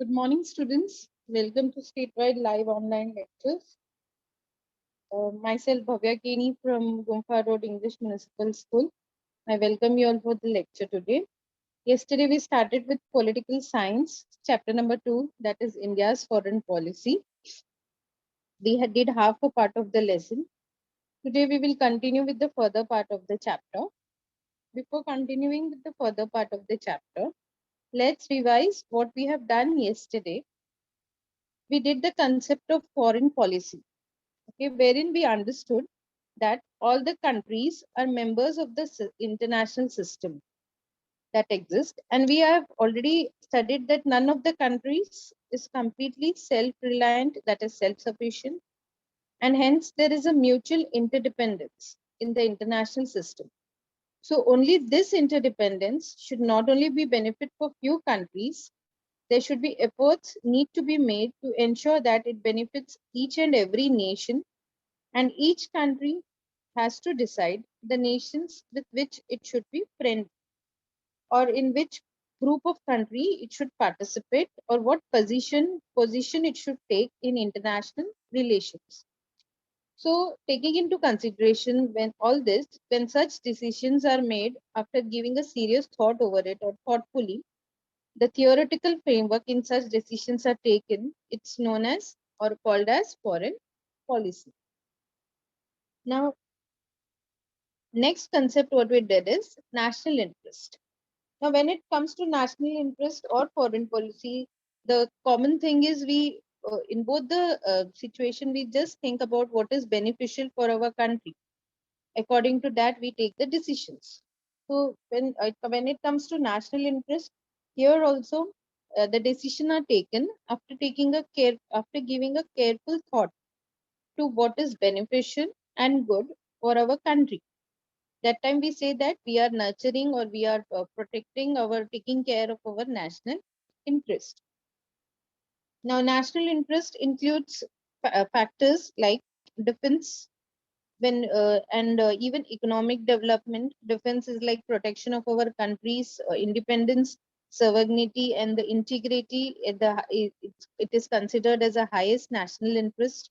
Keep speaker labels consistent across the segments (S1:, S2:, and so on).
S1: Good morning, students. Welcome to Statewide Live Online Lectures. Myself, Bhavya Keni from Gumpa Road English Municipal School. I welcome you all for the lecture today. Yesterday, we started with Political Science, chapter number 2, that is India's Foreign Policy. Did half a part of the lesson. Today, we will continue with the further part of the chapter. Before continuing with the further part of the chapter, let's revise what we have done yesterday. We did the concept of foreign policy, okay, wherein we understood that all the countries are members of the international system that exists, and we have already studied that none of the countries is completely self-reliant, that is self-sufficient, and hence there is a mutual interdependence in the international system. So only this interdependence should not only be benefit for few countries, there should be efforts need to be made to ensure that it benefits each and every nation, and each country has to decide the nations with which it should be friend, or in which group of country it should participate, or what position it should take in international relations. So taking into consideration when such decisions are made after giving a serious thought over it or thoughtfully, the theoretical framework in such decisions are taken, it's known as or called as foreign policy. Now, next concept what we did is national interest. Now, when it comes to national interest or foreign policy, the common thing is in both the situation, we just think about what is beneficial for our country. According to that, we take the decisions. So, when it comes to national interest, here also the decision are taken after giving a careful thought to what is beneficial and good for our country. That time we say that we are nurturing or we are protecting our taking care of our national interest. Now national interest includes factors like defense, when and even economic development. Defense is like protection of our country's independence, sovereignty, and the integrity at it is considered as a highest national interest.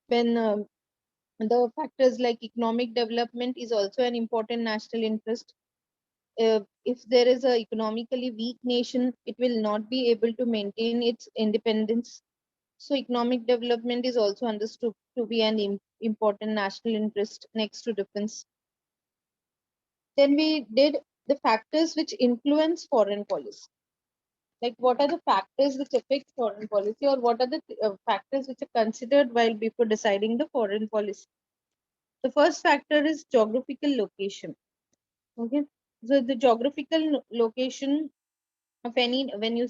S1: When the factors like economic development is also an important national interest. If there is a economically weak nation, it will not be able to maintain its independence. So economic development is also understood to be an important national interest next to defense. Then we did the factors which influence foreign policy. Like what are the factors which affect foreign policy, or what are the factors which are considered while before deciding the foreign policy. The first factor is geographical location. Okay, so the geographical location of any, when you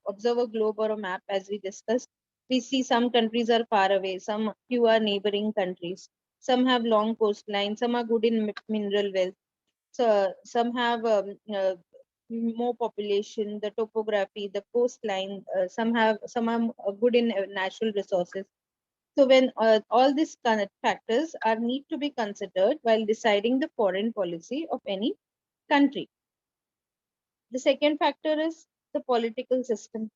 S1: observe a globe or a map, as we discussed, we see some countries are far away, some few are neighboring countries, some have long coastline, some are good in mineral wealth, so some have more population, the topography, the coastline, some are good in natural resources. So when all these factors are need to be considered while deciding the foreign policy of any country. The second factor is the political system.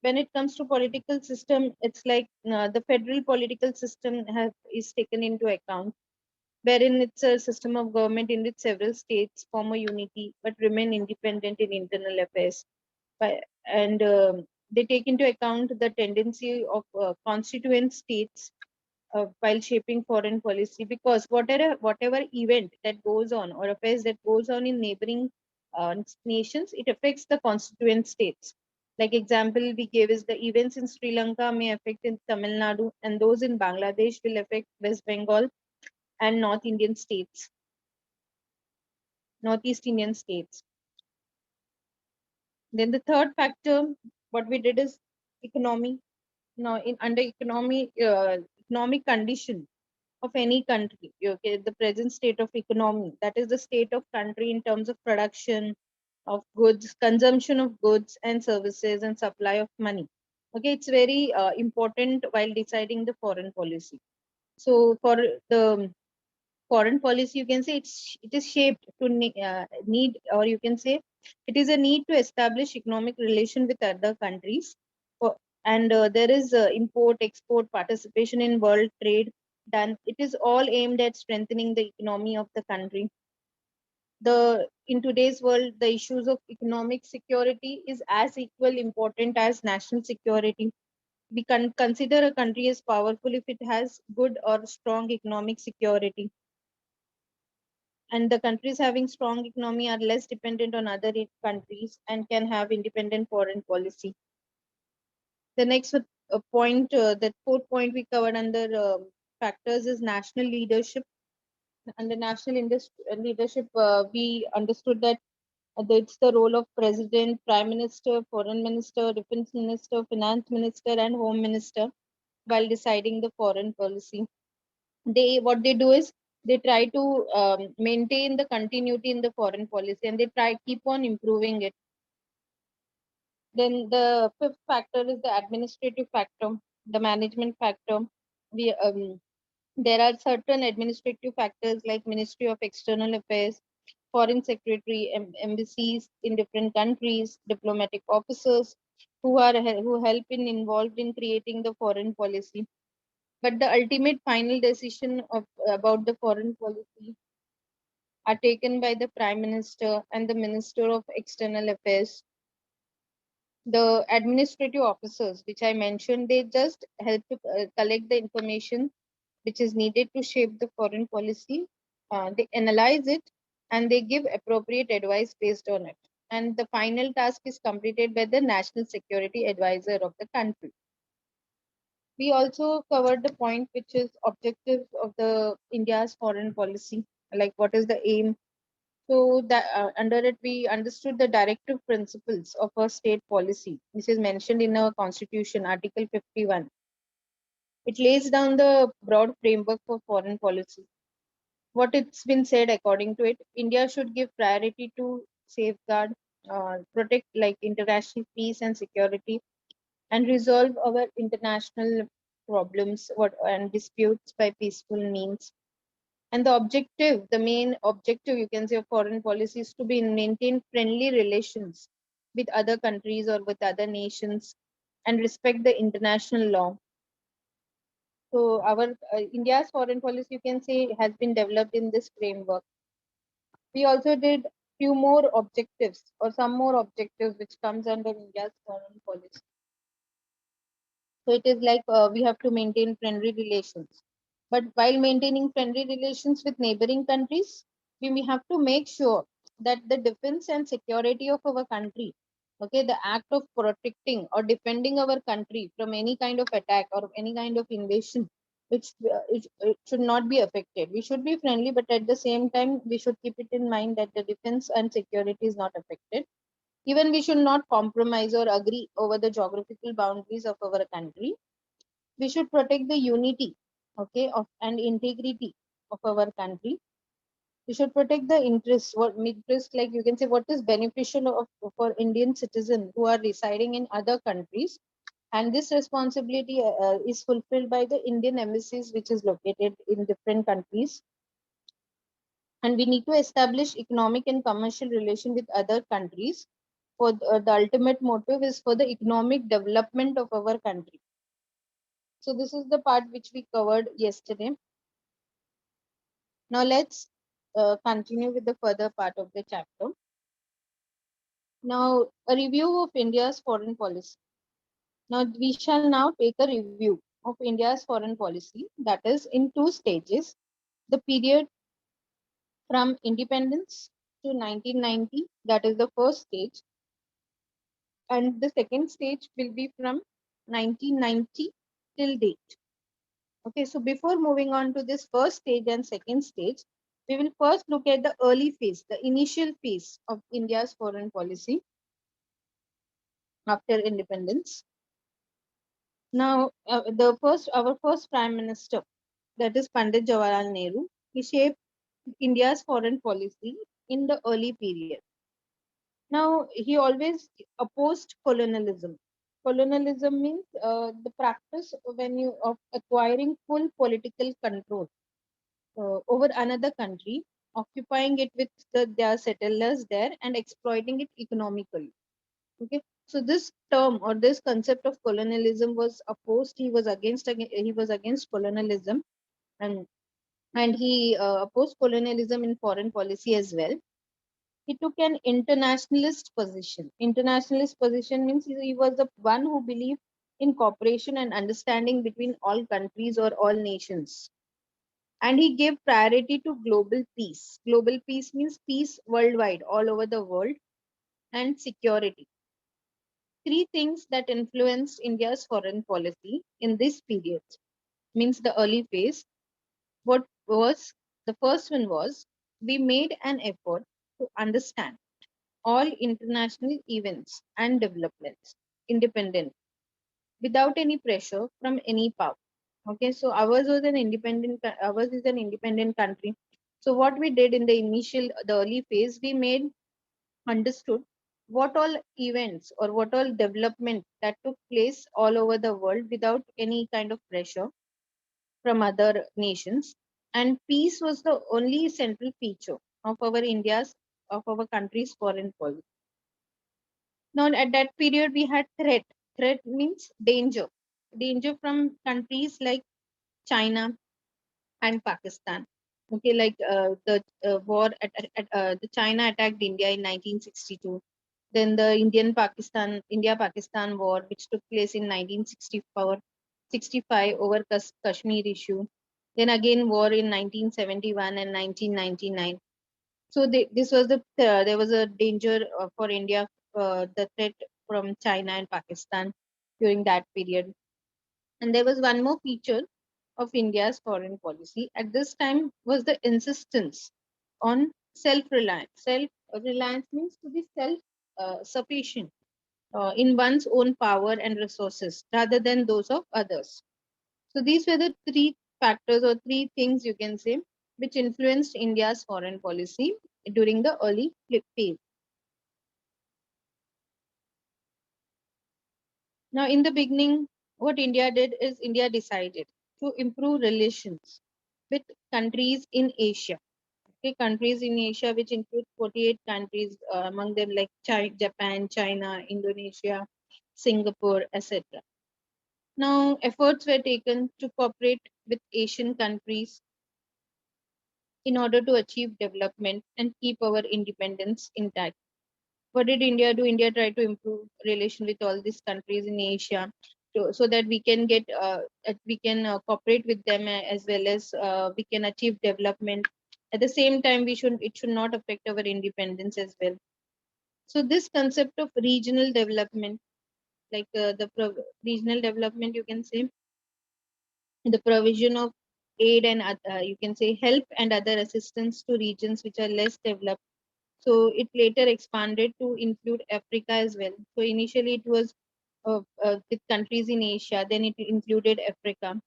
S1: When it comes to political system, it's like the federal political system is taken into account, wherein it's a system of government in which several states form a unity but remain independent in internal affairs. And they take into account the tendency of constituent states while shaping foreign policy, because whatever event that goes on or affairs that goes on in neighboring nations, it affects the constituent states. Like example we gave is the events in Sri Lanka may affect in Tamil Nadu, and those in Bangladesh will affect West Bengal and Northeast Indian states. Then the third factor, what we did is economy. Now, in under economic condition of any country, okay, the present state of economy, that is the state of country in terms of production of goods, consumption of goods and services, and supply of money. Okay, it's very important while deciding the foreign policy. So for the foreign policy, you can say it is shaped to need, or you can say it is a need to establish economic relation with other countries. For- and there is import, export, participation in world trade done. It is all aimed at strengthening the economy of the country. The in today's world, the issues of economic security is as equal important as national security. We can consider a country as powerful if it has good or strong economic security, and the countries having strong economy are less dependent on other countries and can have independent foreign policy. The next point, that fourth point we covered under factors is national leadership. Under national leadership, we understood that it's the role of president, prime minister, foreign minister, defense minister, finance minister, and home minister while deciding the foreign policy. They what they do is they try to maintain the continuity in the foreign policy, and they try keep on improving it. Then the fifth factor is the administrative factor, the management factor. We There are certain administrative factors like Ministry of External Affairs, Foreign Secretary, embassies in different countries, diplomatic officers who help in involved in creating the foreign policy. But the ultimate final decision of about the foreign policy are taken by the Prime Minister and the Minister of External Affairs. The administrative officers, which I mentioned, they just help to collect the information which is needed to shape the foreign policy. They analyze it and they give appropriate advice based on it. And the final task is completed by the National Security Advisor of the country. We also covered the point which is objectives of the India's foreign policy, like what is the aim. So that under it we understood the directive principles of our state policy, which is mentioned in our constitution, Article 51. It lays down the broad framework for foreign policy. What it's been said according to it, India should give priority to safeguard, protect like international peace and security, and resolve our international problems and disputes by peaceful means. And the objective, the main objective, you can say, of foreign policy is to be maintain friendly relations with other countries or with other nations and respect the international law. So our India's foreign policy, you can say, has been developed in this framework. We also did few more objectives or some more objectives which comes under India's foreign policy. So it is like we have to maintain friendly relations. But while maintaining friendly relations with neighboring countries, we have to make sure that the defense and security of our country, okay, the act of protecting or defending our country from any kind of attack or any kind of invasion, it should not be affected. We should be friendly, but at the same time, we should keep it in mind that the defense and security is not affected. Even we should not compromise or agree over the geographical boundaries of our country. We should protect the unity, okay, of and integrity of our country. We should protect the interests, what interest, like you can say, what is beneficial for Indian citizens who are residing in other countries. And this responsibility is fulfilled by the Indian embassies, which is located in different countries. And we need to establish economic and commercial relation with other countries. For the ultimate motive is for the economic development of our country. So this is the part which we covered yesterday. Now let's continue with the further part of the chapter. Now, a review of India's foreign policy. Now, we shall now take a review of India's foreign policy, that is in two stages. The period from independence to 1990, that is the first stage, and the second stage will be from 1990 till date. Okay, so before moving on to this first stage and second stage, we will first look at the early phase, the initial phase of India's foreign policy after independence. Now, our first Prime Minister, that is Pandit Jawaharlal Nehru, he shaped India's foreign policy in the early period. Now, he always opposed colonialism. Colonialism means the practice when you of acquiring full political control. over another country, occupying it with their settlers there and exploiting it economically. Okay, so this term or this concept of colonialism was opposed. He was against colonialism, and he opposed colonialism in foreign policy as well. He took an internationalist position. Internationalist position means he was the one who believed in cooperation and understanding between all countries or all nations. And he gave priority to global peace. Global peace means peace worldwide, all over the world, and security. Three things that influenced India's foreign policy in this period means the early phase. What was the first one was we made an effort to understand all international events and developments independent without any pressure from any power. Okay, so ours is an independent country. So what we did in the early phase, we made understood what all events or what all development that took place all over the world without any kind of pressure from other nations. And peace was the only central feature of our country's foreign policy. Now, at that period, we had threat. Threat means danger. Danger from countries like China and Pakistan. Okay, like the the China attacked India in 1962. Then the India-Pakistan war, which took place in 1964, 65 over Kashmir issue. Then again war in 1971 and 1999. So there was a danger for India, the threat from China and Pakistan during that period. And there was one more feature of India's foreign policy at this time was the insistence on self-reliance. Self-reliance means to be self-sufficient in one's own power and resources rather than those of others. So these were the three factors or three things you can say which influenced India's foreign policy during the early flip phase. Now, in the beginning, what India did is India decided to improve relations with countries in Asia. Okay, countries in Asia, which include 48 countries, among them like Japan, China, Indonesia, Singapore, etc. Now, efforts were taken to cooperate with Asian countries in order to achieve development and keep our independence intact. What did India do? India tried to improve relation with all these countries in Asia so that we can cooperate with them as well as we can achieve development. At the same time, it should not affect our independence as well. So this concept of regional development, like regional development, you can say the provision of aid and you can say help and other assistance to regions which are less developed. So it later expanded to include Africa as well. So initially it was with countries in Asia, then it included Africa.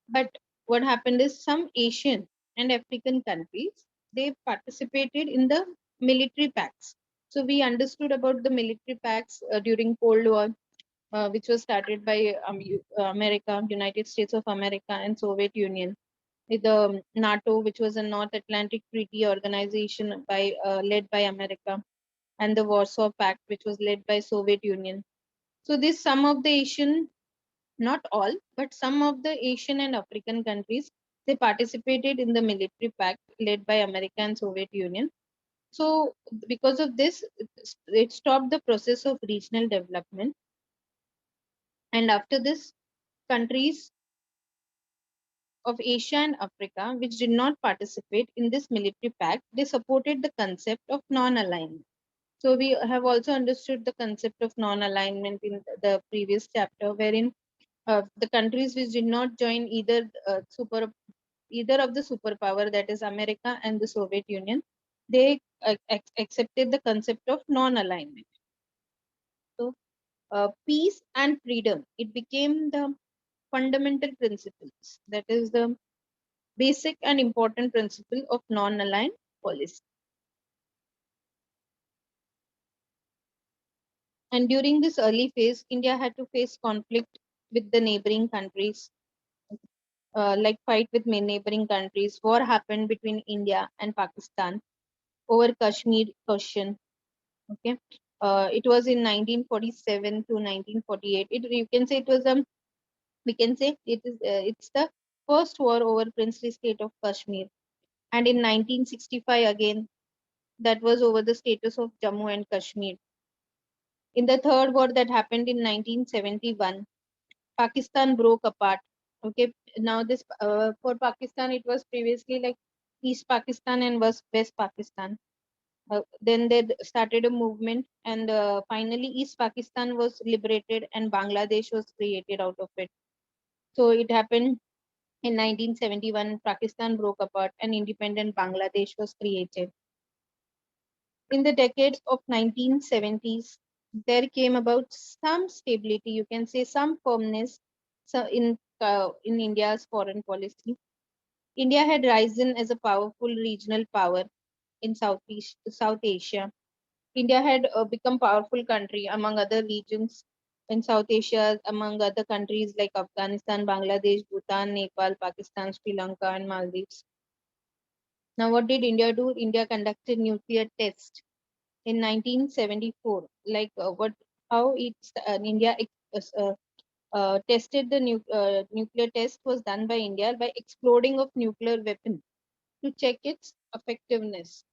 S1: But what happened is some Asian and African countries, they participated in the military pacts. So we understood about the military pacts during Cold War, which was started by America, United States of America, and Soviet Union, with the NATO, which was a North Atlantic Treaty Organization led by America, and the Warsaw Pact, which was led by Soviet Union. So this some of the Asian, not all, but some of the Asian and African countries, they participated in the military pact led by America and Soviet Union. So because of this, it stopped the process of regional development. And after this, countries of Asia and Africa, which did not participate in this military pact, they supported the concept of non-alignment. So we have also understood the concept of non-alignment in the previous chapter, wherein the countries which did not join either of the superpower, that is America and the Soviet Union, they accepted the concept of non-alignment. So peace and freedom, it became the fundamental principles. That is the basic and important principle of non-aligned policy. And during this early phase, India had to face conflict with the neighboring countries. like fight with neighboring countries. War happened between India and Pakistan over Kashmir question. Okay, it was in 1947 to 1948. You can say it was we can say it's the first war over princely state of Kashmir. And in 1965 again, that was over the status of Jammu and Kashmir. In the third war that happened in 1971, Pakistan broke apart. Okay, now this for Pakistan it was previously like East Pakistan and West Pakistan. Then they started a movement, and finally East Pakistan was liberated and Bangladesh was created out of it. So it happened in 1971. Pakistan broke apart and independent Bangladesh was created. In the decades of 1970s, there came about some stability, you can say some firmness, so in India's foreign policy. India had risen as a powerful regional power in South Asia. India had become powerful country among other regions in South Asia, among other countries like Afghanistan, Bangladesh, Bhutan, Nepal, Pakistan, Sri Lanka, and Maldives. Now, what did India do? India conducted nuclear tests in 1974. Like what, how it's India tested the nuclear test was done by India by exploding of nuclear weapon to check its effectiveness.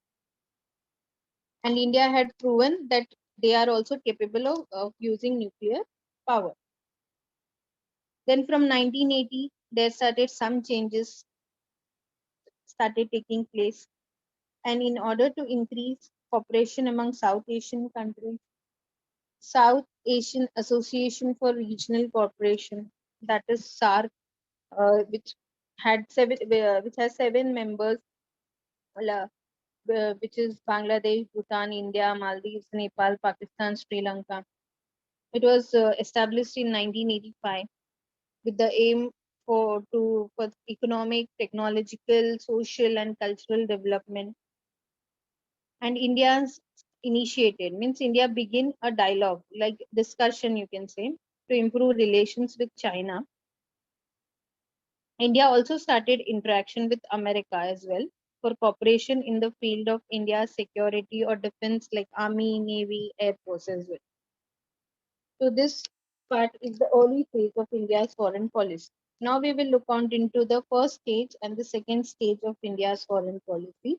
S1: And India had proven that they are also capable of using nuclear power. Then from 1980, there started some changes started taking place. And in order to increase cooperation among South Asian countries, South Asian Association for Regional Cooperation, that is SARC, which has 7 members, which is Bangladesh, Bhutan, India, Maldives, Nepal, Pakistan, Sri Lanka. It was established in 1985 with the aim for economic, technological, social, and cultural development. And India's initiated means India begin a dialogue, like discussion, you can say, to improve relations with China. India also started interaction with America as well for cooperation in the field of India's security or defense, like Army, Navy, Air Force as well. So this part is the early phase of India's foreign policy. Now we will look on into the first stage and the second stage of India's foreign policy.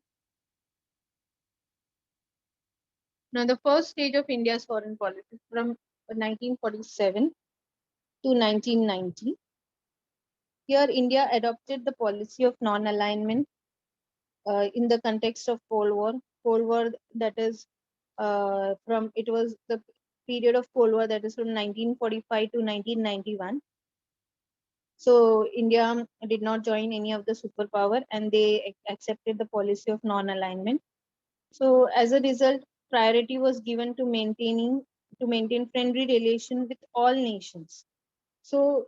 S1: Now the first stage of India's foreign policy from 1947 to 1990. Here India adopted the policy of non-alignment in the context of Cold War. Cold War, that is from it was the period of Cold War, that is from 1945 to 1991. So India did not join any of the superpower, and they accepted the policy of non-alignment. So as a result, priority was given to maintain friendly relation with all nations. So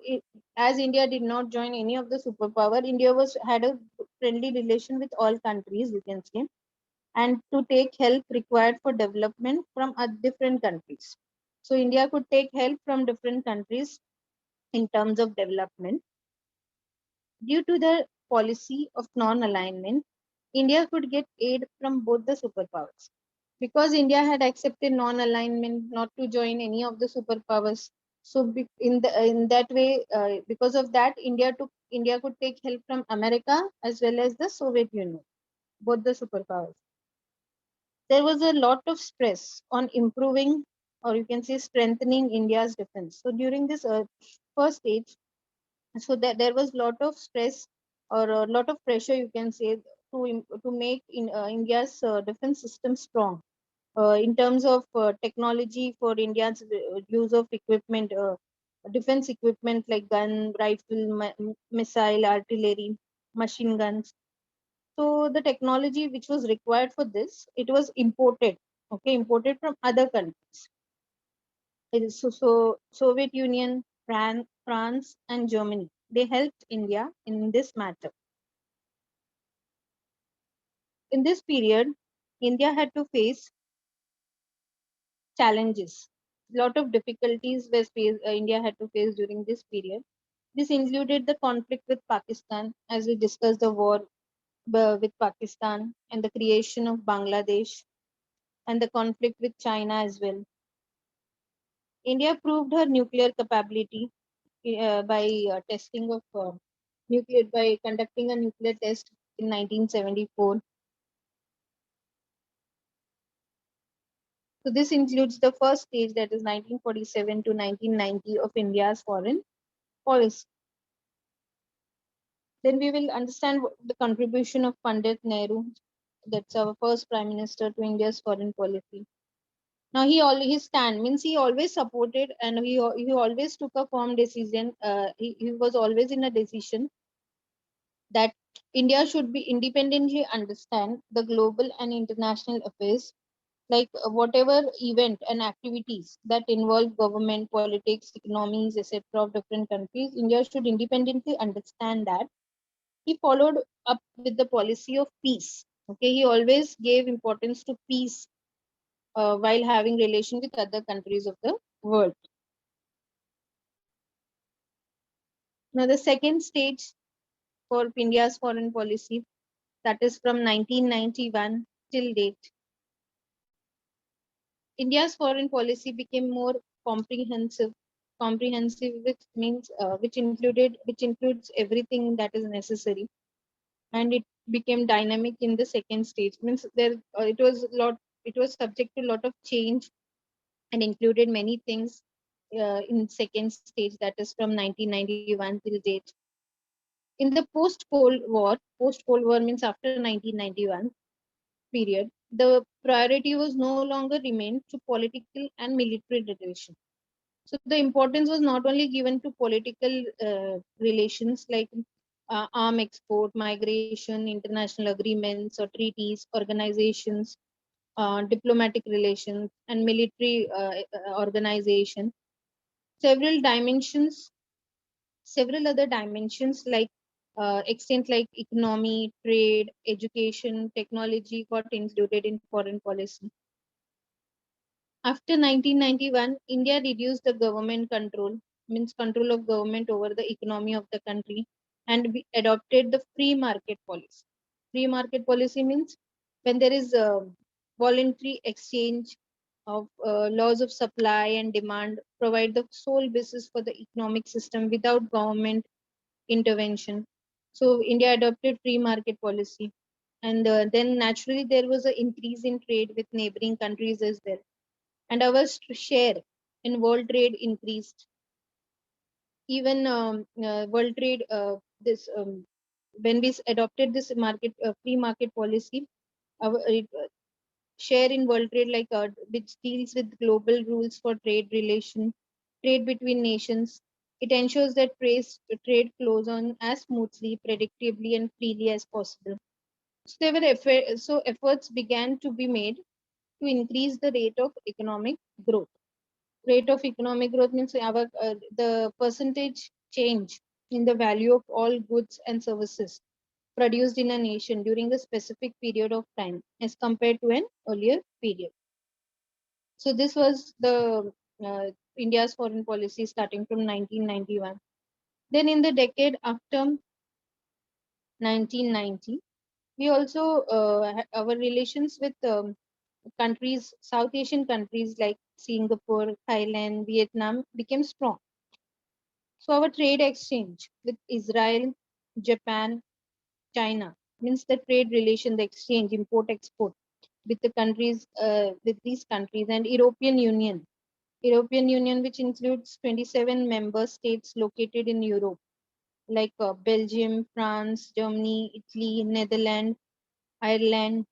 S1: as India did not join any of the superpower, India was had a friendly relation with all countries, you can say, and to take help required for development from different countries. So India could take help from different countries in terms of development. Due to the policy of non-alignment, India could get aid from both the superpowers. Because India had accepted non-alignment, not to join any of the superpowers. So in that way, because of that, India could take help from America as well as the Soviet Union, both the superpowers. There was a lot of stress on improving, or you can say strengthening, India's defense. So during this first stage, so that there was lot of stress or a lot of pressure, you can say, to make India's defense system strong in terms of technology for India's use of equipment, defense equipment like gun, rifle, missile, artillery, machine guns. So the technology which was required for this, it was imported, okay, imported from other countries. So Soviet Union, France, and Germany, they helped India in this matter. In this period, India had to face challenges. A lot of difficulties India had to face during this period. This included the conflict with Pakistan, as we discussed the war with Pakistan and the creation of Bangladesh and the conflict with China as well. India proved her nuclear capability by testing of nuclear by conducting a nuclear test in 1974. So this includes the first stage, that is 1947 to 1990 of India's foreign policy. Then we will understand the contribution of Pandit Nehru, that's our first Prime Minister, to India's foreign policy. Now his stand means he always supported and he always took a firm decision. He was always in a decision that India should be independently understand the global and international affairs, like whatever event and activities that involve government, politics, economies, etc. of different countries. India should independently understand that. He followed up with the policy of peace. Okay, he always gave importance to peace while having relation with other countries of the world. Now, the second stage for India's foreign policy, that is from 1991 till date, India's foreign policy became more comprehensive. Comprehensive, which means which includes everything that is necessary, and it became dynamic in the second stage. Means there it was subject to a lot of change and included many things in second stage, that is from 1991 till date. In the post Cold War means after 1991 period, the priority was no longer remained to political and military relations. So the importance was not only given to political relations like arm export, migration, international agreements or treaties, organizations, diplomatic relations, and military organization. Several dimensions, several other dimensions like extent like economy, trade, education, technology got included in foreign policy. After 1991, India reduced the government control, means control of government over the economy of the country, and we adopted the free market policy. Free market policy means when there is a voluntary exchange of laws of supply and demand provide the sole basis for the economic system without government intervention. So India adopted free market policy, and then naturally there was an increase in trade with neighboring countries as well, and our share in world trade increased. Even world trade, this when we adopted this market free market policy, our share in world trade, like which deals with global rules for trade relation, trade between nations. It ensures that trade flows on as smoothly, predictably, and freely as possible. So so efforts began to be made to increase the rate of economic growth. Rate of economic growth means our the percentage change in the value of all goods and services produced in a nation during a specific period of time as compared to an earlier period. So this was the India's foreign policy starting from 1991. Then in the decade after 1990, we also our relations with countries, South Asian countries like Singapore, Thailand, Vietnam became strong. So our trade exchange with Israel, Japan, China means the trade relation, the exchange, import, export with the countries, with these countries, and European Union. European Union, which includes 27 member states located in Europe, like Belgium, France, Germany, Italy, Netherlands, Ireland,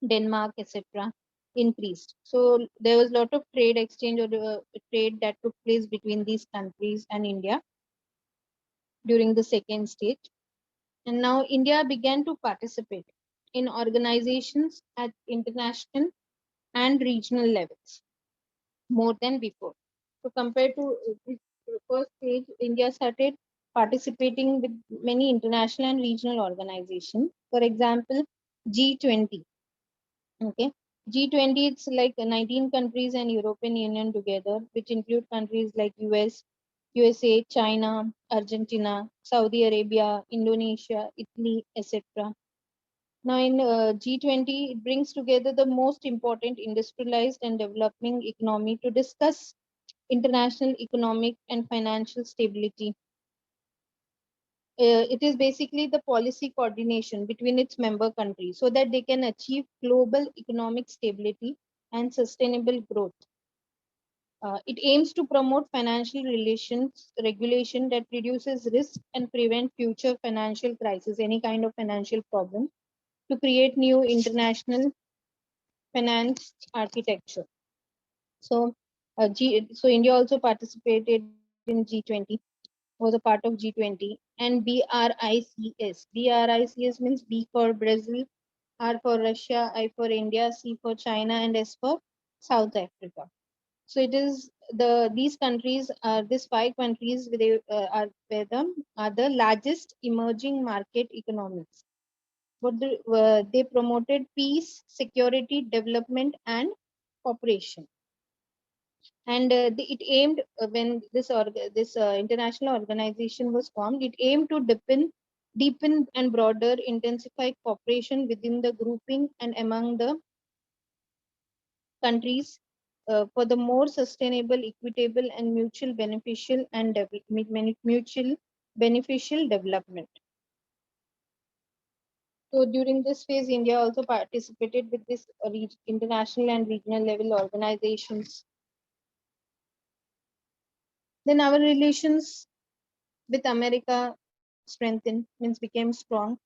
S1: Denmark, etc., increased. So there was a lot of trade exchange or trade that took place between these countries and India during the second stage. And now India began to participate in organizations at international and regional levels more than before. So compared to the first stage, India started participating with many international and regional organizations. For example, G20. Okay. G20, it's like 19 countries and European Union together, which include countries like US, USA, China, Argentina, Saudi Arabia, Indonesia, Italy, etc. Now, in G20, it brings together the most important industrialized and developing economy to discuss international economic and financial stability. It is basically the policy coordination between its member countries so that they can achieve global economic stability and sustainable growth. It aims to promote financial relations regulation that reduces risk and prevent future financial crisis, any kind of financial problem, to create new international finance architecture. So, so India also participated in G20, was a part of G20, and BRICS means B for Brazil, R for Russia, I for India, C for China, and S for South Africa. So it is these countries are these five countries are the largest emerging market economies. They promoted peace, security, development, and cooperation. And it aimed when this international organization was formed, it aimed to deepen and broader intensify cooperation within the grouping and among the countries for the more sustainable, equitable, and mutual beneficial development. So during this phase, India also participated with this international and regional level organizations. Then our relations with America strengthened, means became strong.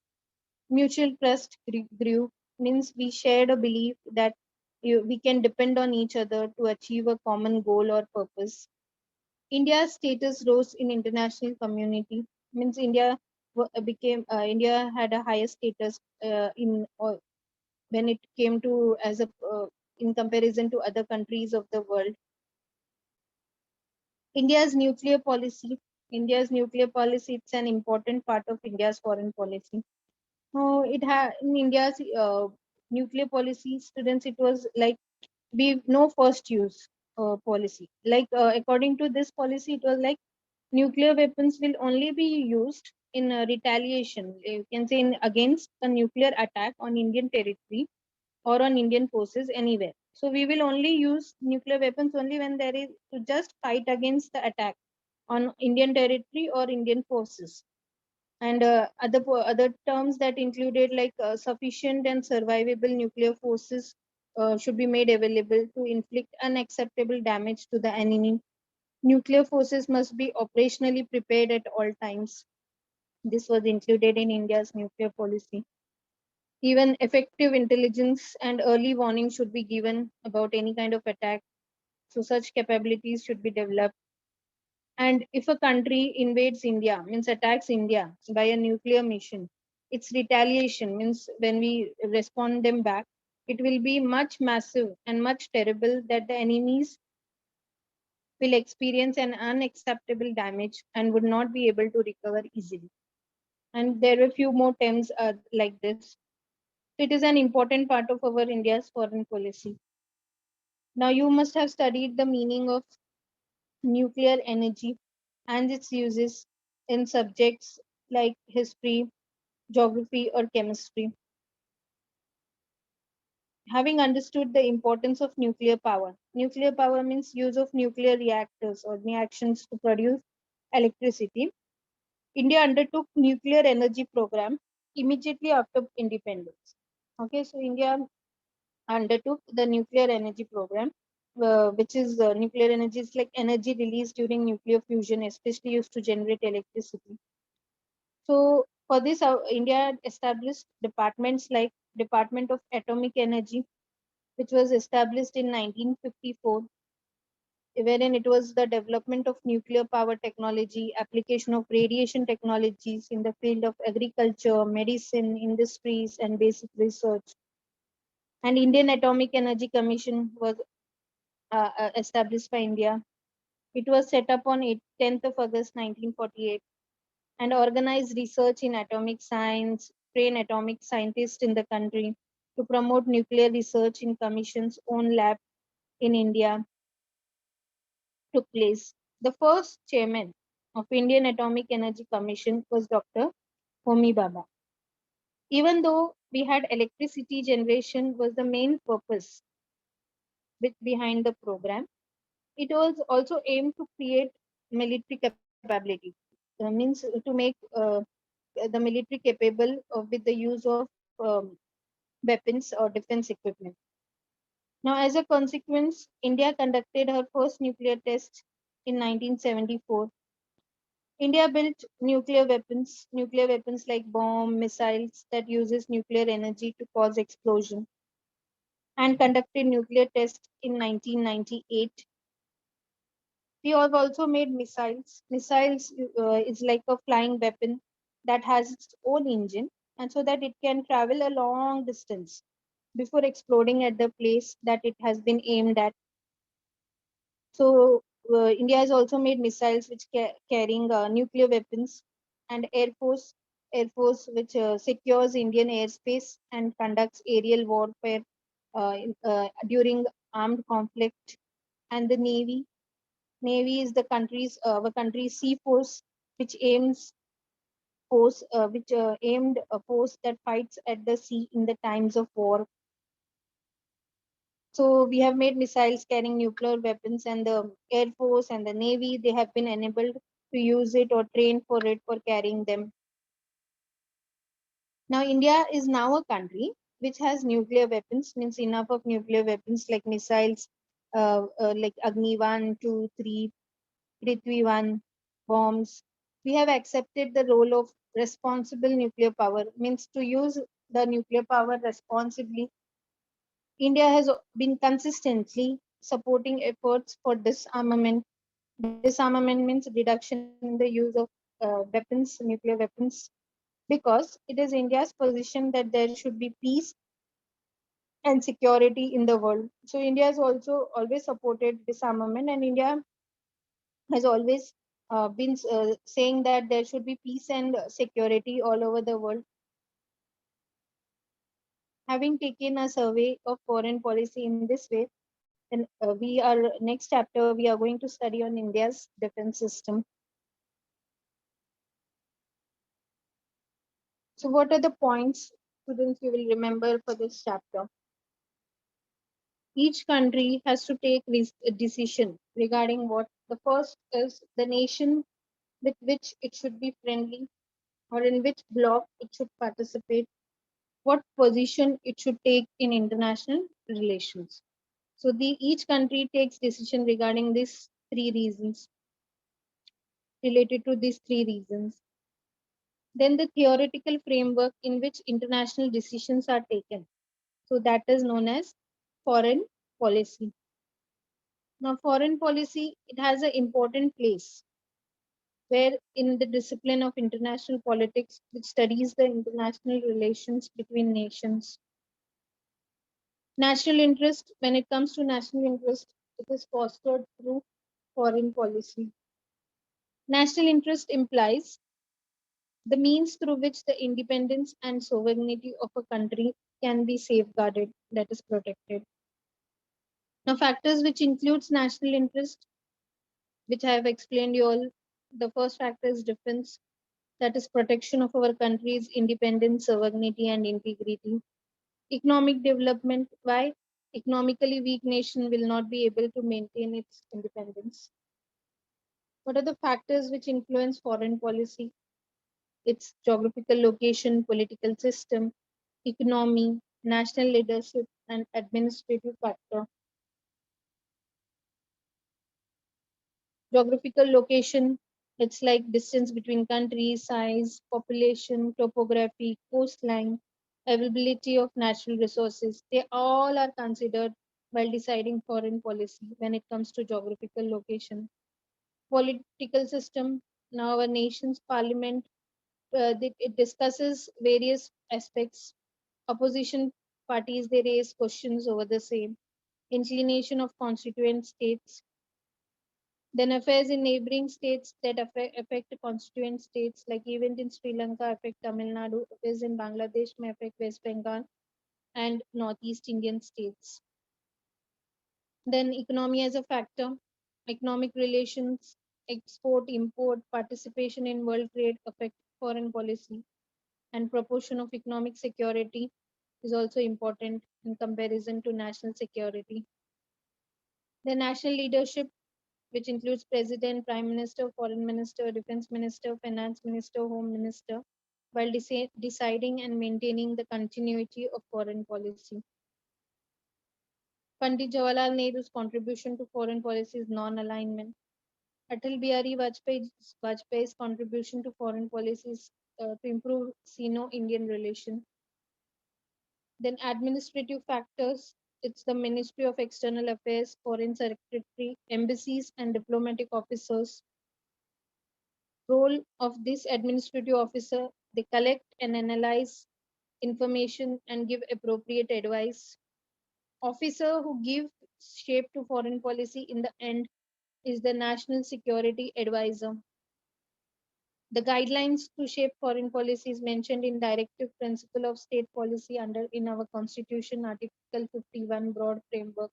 S1: Mutual trust grew, means we shared a belief that we can depend on each other to achieve a common goal or purpose. India's status rose in international community, means India had a higher status when it came to as a in comparison to other countries of the world. India's nuclear policy. India's nuclear policy, it's an important part of India's foreign policy. It had in India's nuclear policy, students, it was like we no first use policy. Like according to this policy, it was like nuclear weapons will only be used in retaliation. You can say against a nuclear attack on Indian territory or on Indian forces anywhere. So we will only use nuclear weapons only when there is to just fight against the attack on Indian territory or Indian forces. And other terms that included like sufficient and survivable nuclear forces should be made available to inflict unacceptable damage to the enemy. Nuclear forces must be operationally prepared at all times. This was included in India's nuclear policy. Even effective intelligence and early warning should be given about any kind of attack. So such capabilities should be developed. And if a country invades India, means attacks India by a nuclear mission, its retaliation means when we respond them back, it will be much massive and much terrible that the enemies will experience an unacceptable damage and would not be able to recover easily. And there are a few more terms like this. It is an important part of our India's foreign policy. Now you must have studied the meaning of nuclear energy and its uses in subjects like history, geography, or chemistry. Having understood the importance of nuclear power means use of nuclear reactors or reactions to produce electricity. India undertook nuclear energy program immediately after independence. Okay, so India undertook the nuclear energy program, which is nuclear energy is like energy released during nuclear fusion, especially used to generate electricity. So for this, India established departments like Department of Atomic Energy, which was established in 1954, wherein it was the development of nuclear power technology, application of radiation technologies in the field of agriculture, medicine, industries, and basic research. And Indian Atomic Energy Commission was established by India. It was set up on 10th of August 1948 and organized research in atomic science, train atomic scientists in the country to promote nuclear research in Commission's own lab in India took place. The first chairman of Indian Atomic Energy Commission was Dr. Homi Bhabha. Even though we had electricity generation was the main purpose behind the program, it was also aimed to create military capability. Means to make the military capable with the use of weapons or defense equipment. Now, as a consequence, India conducted her first nuclear test in 1974. India built nuclear weapons like bomb, missiles that uses nuclear energy to cause explosion, and conducted nuclear tests in 1998. We have also made missiles. Missiles is like a flying weapon that has its own engine, and so that it can travel a long distance before exploding at the place that it has been aimed at. So India has also made missiles which carrying nuclear weapons, and Air Force which secures Indian airspace and conducts aerial warfare during armed conflict, and the Navy is the country's our country's sea force, which aimed a force that fights at the sea in the times of war. So we have made missiles carrying nuclear weapons, and the Air Force and the Navy they have been enabled to use it or trained for it for carrying them. Now India is now a country which has nuclear weapons, means enough of nuclear weapons like missiles, like Agni 1, 2, 3, Prithvi 1, bombs. We have accepted the role of responsible nuclear power, means to use the nuclear power responsibly. India has been consistently supporting efforts for disarmament. Disarmament means reduction in the use of nuclear weapons, because it is India's position that there should be peace and security in the world. So India has also always supported disarmament, and India has always been saying that there should be peace and security all over the world. Having taken a survey of foreign policy in this way, then next chapter we are going to study on India's defense system. So what are the points, students, you will remember for this chapter? Each country has to take a decision regarding what the first is the nation with which it should be friendly, or in which bloc it should participate, what position it should take in international relations. So each country takes decision regarding these three reasons, related to these three reasons. Then the theoretical framework in which international decisions are taken. So that is known as foreign policy. Now, foreign policy, it has an important place where in the discipline of international politics, which studies the international relations between nations. National interest, when it comes to national interest, it is fostered through foreign policy. National interest implies the means through which the independence and sovereignty of a country can be safeguarded, that is protected. Now, factors which includes national interest, which I have explained you all. The first factor is defense, that is protection of our country's independence, sovereignty, and integrity. Economic development, why? Economically weak nation will not be able to maintain its independence. What are the factors which influence foreign policy? Its geographical location, political system, economy, national leadership, and administrative factor. Geographical location, it's like distance between countries, size, population, topography, coastline, availability of natural resources. They all are considered while deciding foreign policy when it comes to geographical location. Political system, now our nation's parliament, it discusses various aspects. Opposition parties, they raise questions over the same. Inclination of constituent states, then affairs in neighboring states that affect constituent states, like event in Sri Lanka affect Tamil Nadu, affairs in Bangladesh may affect West Bengal and Northeast Indian states. Then economy as a factor, economic relations, export, import, participation in world trade affect foreign policy, and proportion of economic security is also important in comparison to national security. The national leadership, which includes president, prime minister, foreign minister, defense minister, finance minister, home minister, while deciding and maintaining the continuity of foreign policy. Pandit Jawaharlal Nehru's contribution to foreign policy is non-alignment. Atal Bihari Vajpayee's contribution to foreign policy is to improve Sino-Indian relation. Then administrative factors, it's the Ministry of External Affairs, Foreign Secretary, embassies, and diplomatic officers. Role of this administrative officer, they collect and analyze information and give appropriate advice. Officer who give shape to foreign policy in the end is the National Security Advisor. The guidelines to shape foreign policy is mentioned in Directive Principle of State Policy under in our Constitution, Article 51, broad framework.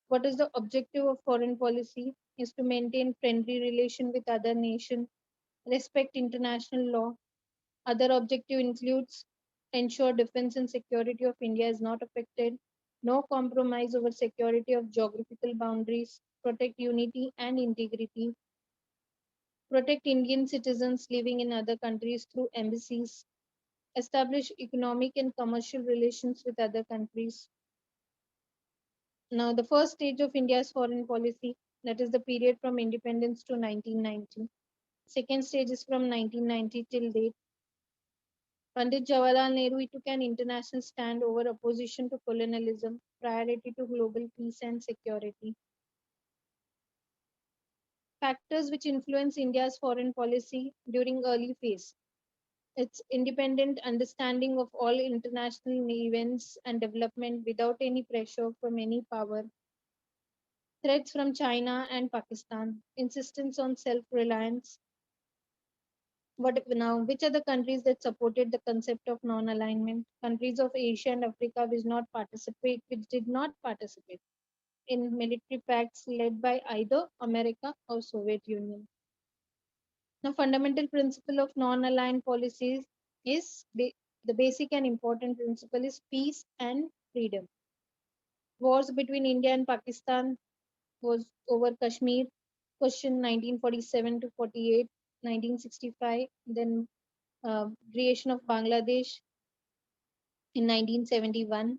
S1: What is the objective of foreign policy? Is to maintain friendly relation with other nation, respect international law. Other objective includes ensure defense and security of India is not affected, no compromise over security of geographical boundaries, protect unity and integrity, protect Indian citizens living in other countries through embassies, establish economic and commercial relations with other countries. Now, the first stage of India's foreign policy, that is the period from independence to 1990. Second stage is from 1990 till date. Pandit Jawaharlal Nehru took an international stand over opposition to colonialism, priority to global peace and security. Factors which influence India's foreign policy during early phase. Its independent understanding of all international events and development without any pressure from any power. Threats from China and Pakistan. Insistence on self-reliance. What now? Which are the countries that supported the concept of non-alignment? Countries of Asia and Africa which did not participate in military pacts led by either America or Soviet Union. Now, fundamental principle of non-aligned policies is the basic and important principle is peace and freedom. Wars between India and Pakistan was over Kashmir, question 1947 to 48, 1965, then creation of Bangladesh in 1971.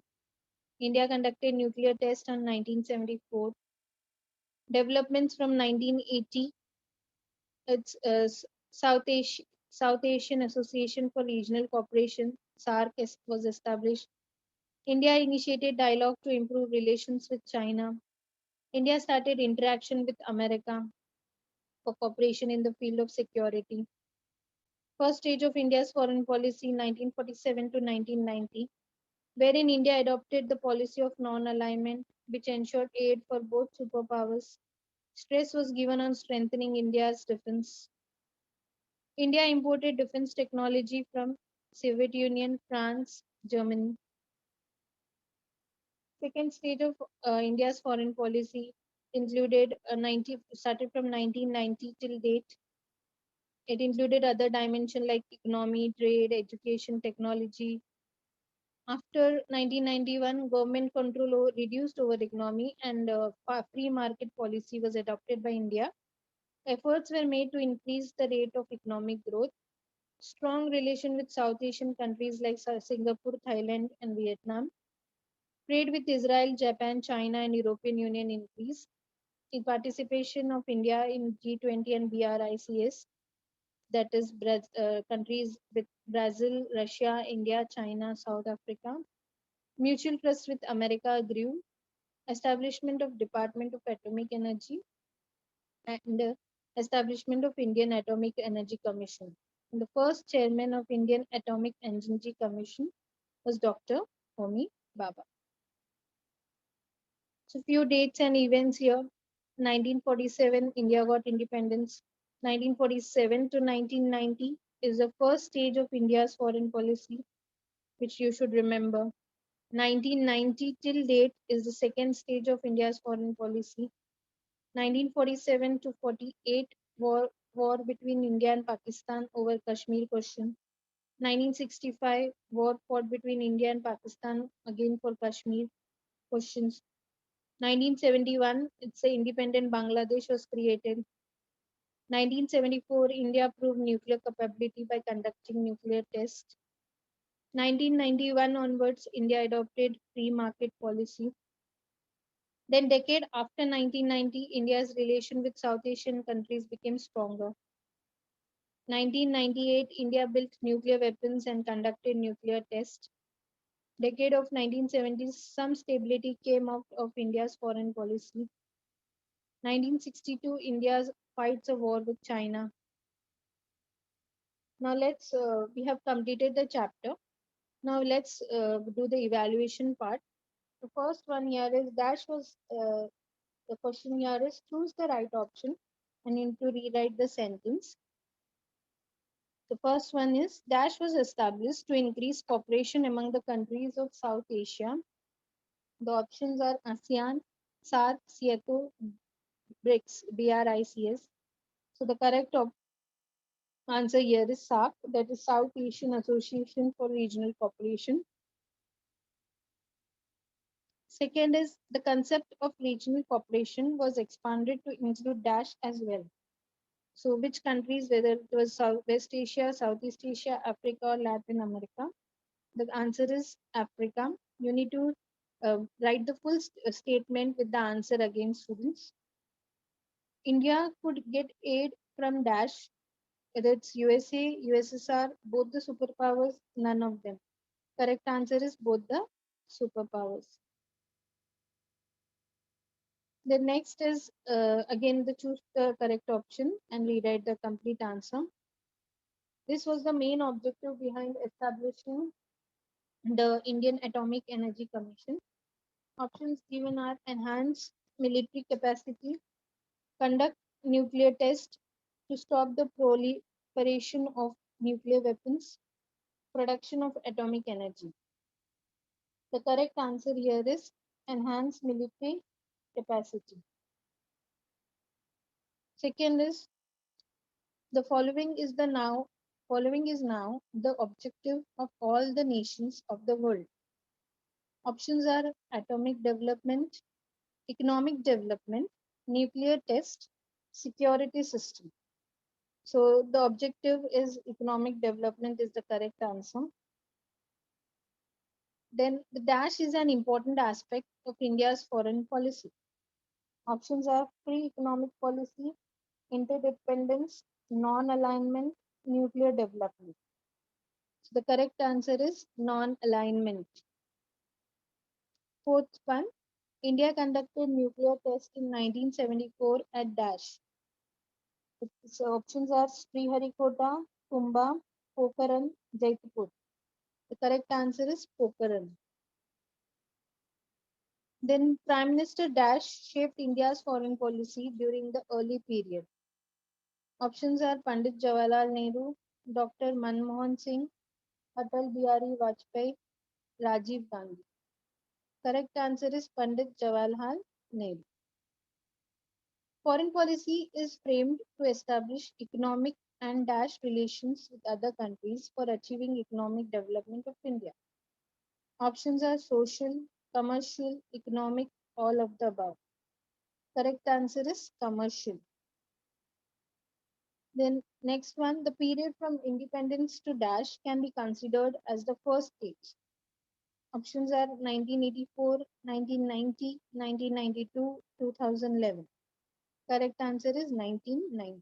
S1: India conducted nuclear test on 1974. Developments from 1980, it's South Asian Association for Regional Cooperation, SARC, was established. India initiated dialogue to improve relations with China. India started interaction with America for cooperation in the field of security. First stage of India's foreign policy 1947 to 1990, wherein India adopted the policy of non-alignment, which ensured aid for both superpowers. Stress was given on strengthening India's defense. India imported defense technology from Soviet Union, France, Germany. Second stage of India's foreign policy included started from 1990 till date. It included other dimensions like economy, trade, education, technology. After 1991, government control reduced over economy and free market policy was adopted by India. Efforts were made to increase the rate of economic growth. Strong relation with South Asian countries like Singapore, Thailand, and Vietnam. Trade with Israel, Japan, China, and European Union increased. The participation of India in G20 and BRICS, that is countries with Brazil, Russia, India, China, South Africa. Mutual trust with America grew. Establishment of Department of Atomic Energy and establishment of Indian Atomic Energy Commission. And the first chairman of Indian Atomic Energy Commission was Dr. Homi Bhabha. So few dates and events here. 1947, India got independence. 1947 to 1990 is the first stage of India's foreign policy, which you should remember. 1990 till date is the second stage of India's foreign policy.
S2: 1947 to 48 war between India and Pakistan over Kashmir question. 1965 war fought between India and Pakistan again for Kashmir questions. 1971 it's a independent Bangladesh was created. 1974 India proved nuclear capability by conducting nuclear tests. 1991 onwards India adopted free market policy. Then decade after 1990 India's relation with South Asian countries became stronger. 1998 India built nuclear weapons and conducted nuclear tests. Decade of 1970s some stability came out of India's foreign policy. 1962 India fights a war with China. Now let's we have completed the chapter. Now let's do the evaluation part. The first one here is dash was the question here is choose the right option and you need to rewrite the sentence. The first one is dash was established to increase cooperation among the countries of South Asia. The options are ASEAN, SAARC, SEATO, BRICS, BRICS. So the correct answer here is SAARC, that is South Asian Association for Regional Cooperation. Second is the concept of regional cooperation was expanded to include dash as well. So which countries, whether it was South West Asia, Southeast Asia, Africa, or Latin America? The answer is Africa. You need to write the full statement with the answer again, students. India could get aid from dash, whether it's USA, USSR, both the superpowers, none of them. Correct answer is both the superpowers. The next is again the choose the correct option and rewrite the complete answer. This was the main objective behind establishing the Indian Atomic Energy Commission. Options given are enhance military capacity, conduct nuclear tests to stop the proliferation of nuclear weapons, production of atomic energy. The correct answer here is enhance military capacity. Second is the following is now the objective of all the nations of the world. Options are atomic development, economic development, nuclear test, security system. So the objective is economic development is the correct answer. Then the dash is an important aspect of India's foreign policy. Options are free economic policy, interdependence, non-alignment, nuclear development. So the correct answer is non-alignment. Fourth one, India conducted nuclear test in 1974 at Dash. So options are Sriharikota, Tumba, Pokhran, Jaipur. The correct answer is Pokhran. Then Prime Minister Dash shaped India's foreign policy during the early period. Options are Pandit Jawaharlal Nehru, Dr. Manmohan Singh, Atal Bihari Vajpayee, Rajiv Gandhi. Correct answer is Pandit Jawaharlal Nehru. Foreign policy is framed to establish economic and dash relations with other countries for achieving economic development of India. Options are social, commercial, economic, all of the above. Correct answer is commercial. Then next one, the period from independence to dash can be considered as the first stage. Options are 1984, 1990, 1992, 2011. Correct answer is 1990.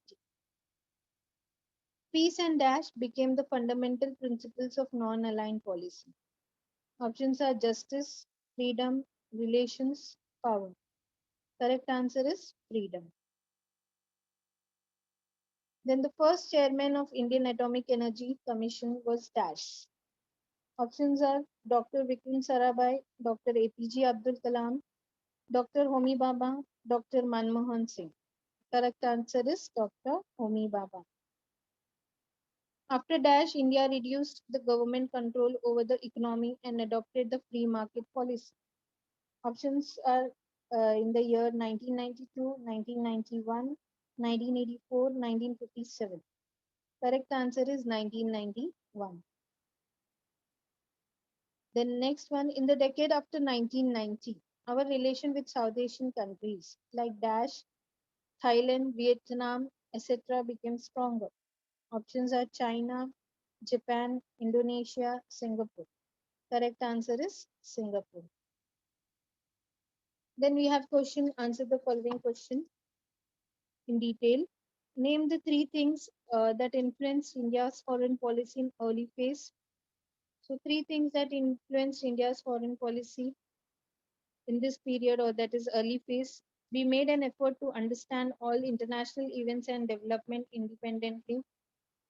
S2: Peace and dash became the fundamental principles of non-aligned policy. Options are justice, freedom, relations, power. Correct answer is freedom. Then the first chairman of Indian Atomic Energy Commission was Dash. Options are Dr. Vikram Sarabhai, Dr. APJ Abdul Kalam, Dr. Homi Bhabha, Dr. Manmohan Singh. Correct answer is Dr. Homi Bhabha. After Dash, India reduced the government control over the economy and adopted the free market policy. Options are in the year 1992, 1991, 1984, 1957. Correct answer is 1991. The next one, in the decade after 1990, our relation with South Asian countries like Dash, Thailand, Vietnam, etc. became stronger. Options are China, Japan, Indonesia, Singapore. Correct answer is Singapore. Then we have question, answer the following question in detail. Name the three things that influenced India's foreign policy in early phase. So three things that influenced India's foreign policy in this period, or that is early phase. We made an effort to understand all international events and development independently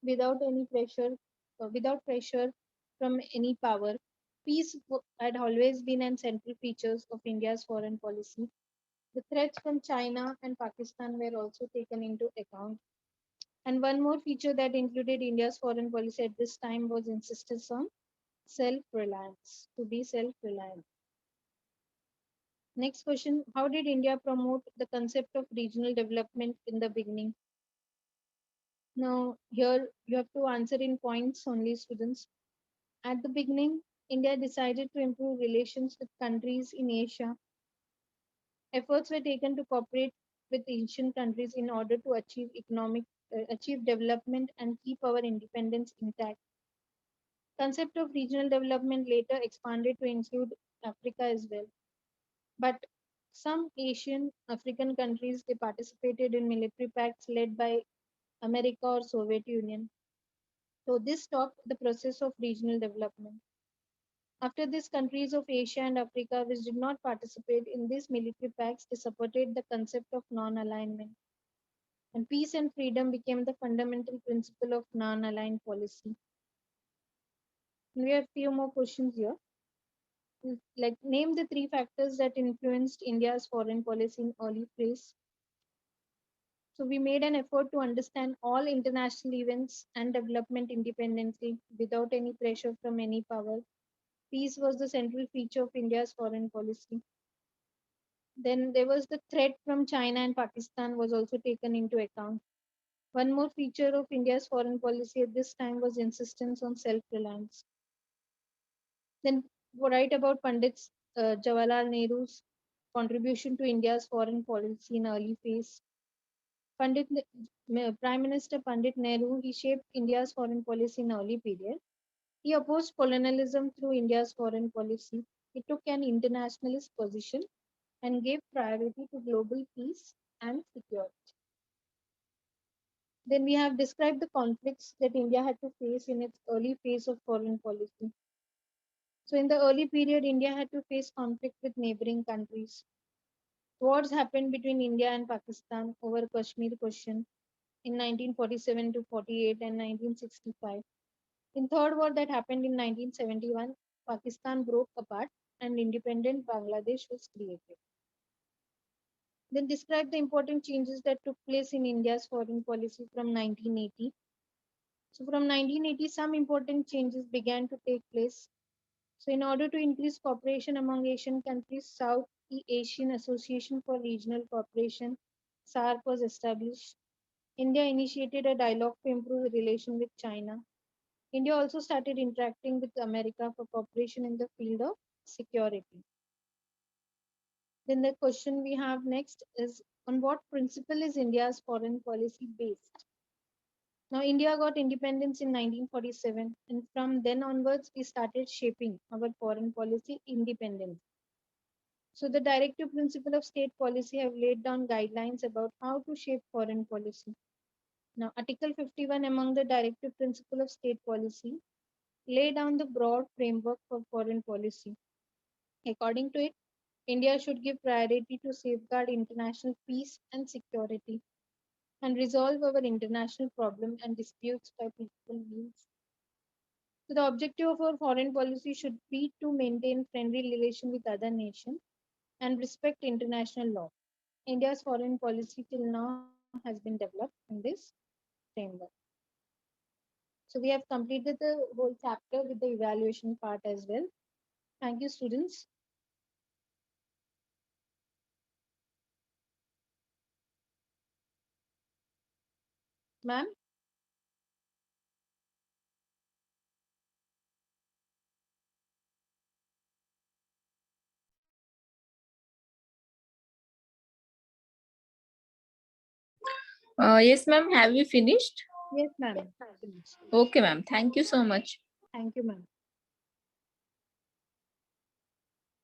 S2: without any pressure, without pressure from any power. Had always been an central features of India's foreign policy. The threats from China and Pakistan were also taken into account. And one more feature that included India's foreign policy at this time was insistence on self-reliance, to be self-reliant. Next question, how did India promote the concept of regional development in the beginning? Now, here you have to answer in points only, students. At the beginning, India decided to improve relations with countries in Asia. Efforts were taken to cooperate with Asian countries in order to achieve development and keep our independence intact. Concept of regional development later expanded to include Africa as well. But some Asian African countries they participated in military pacts led by America or Soviet Union. So this stopped the process of regional development. After this, countries of Asia and Africa which did not participate in these military pacts, they supported the concept of non-alignment. And peace and freedom became the fundamental principle of non-aligned policy. And we have few more questions here. Like name the three factors that influenced India's foreign policy in early phase. So we made an effort to understand all international events and development independently without any pressure from any power. Peace was the central feature of India's foreign policy. Then there was the threat from China and Pakistan was also taken into account. One more feature of India's foreign policy at this time was insistence on self-reliance. Then write about Pandit Jawaharlal Nehru's contribution to India's foreign policy in early phase. Prime Minister Pandit Nehru, he shaped India's foreign policy in early period. He opposed colonialism through India's foreign policy. He took an internationalist position and gave priority to global peace and security. Then we have described the conflicts that India had to face in its early phase of foreign policy. So in the early period, India had to face conflict with neighboring countries. Wars happened between India and Pakistan over Kashmir question in 1947 to 48 and 1965. In Third War that happened in 1971, Pakistan broke apart and independent Bangladesh was created. Then describe the important changes that took place in India's foreign policy from 1980. So from 1980, some important changes began to take place. So in order to increase cooperation among Asian countries, South Asian Association for Regional Cooperation, SARC was established. India initiated a dialogue to improve relation with China. India also started interacting with America for cooperation in the field of security. Then the question we have next is on what principle is India's foreign policy based? Now, India got independence in 1947, and from then onwards, we started shaping our foreign policy independently. So, the directive principle of state policy have laid down guidelines about how to shape foreign policy. Now, Article 51 among the directive principle of state policy lay down the broad framework for foreign policy. According to it, India should give priority to safeguard international peace and security and resolve our international problems and disputes by peaceful means. So the objective of our foreign policy should be to maintain friendly relations with other nations and respect international law. India's foreign policy till now has been developed in this framework. So we have completed the whole chapter with the evaluation part as well. Thank you, students. Ma'am?
S3: Yes, ma'am. Have you finished?
S2: Yes, ma'am. Finished.
S3: Okay, ma'am. Thank you so much.
S2: Thank you, ma'am.